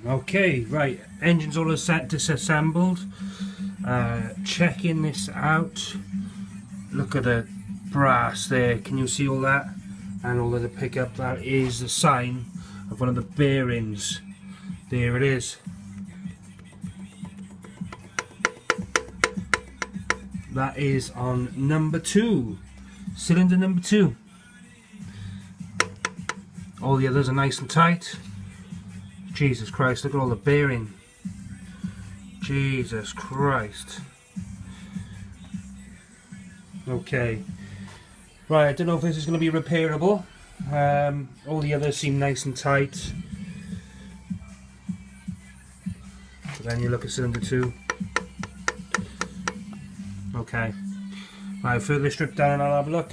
Okay, right, engine's all set, disassembled. Checking this out. Look at the brass there, can you see all that? And all of the pickup, that is the sign of one of the bearings. There it is. That is on number 2, cylinder number 2. All the others are nice and tight. Jesus Christ, look at all the bearing. Jesus Christ. Okay. Right, I don't know if this is going to be repairable. All the others seem nice and tight. But then you look at cylinder 2. Okay. Right, further strip down and I'll have a look.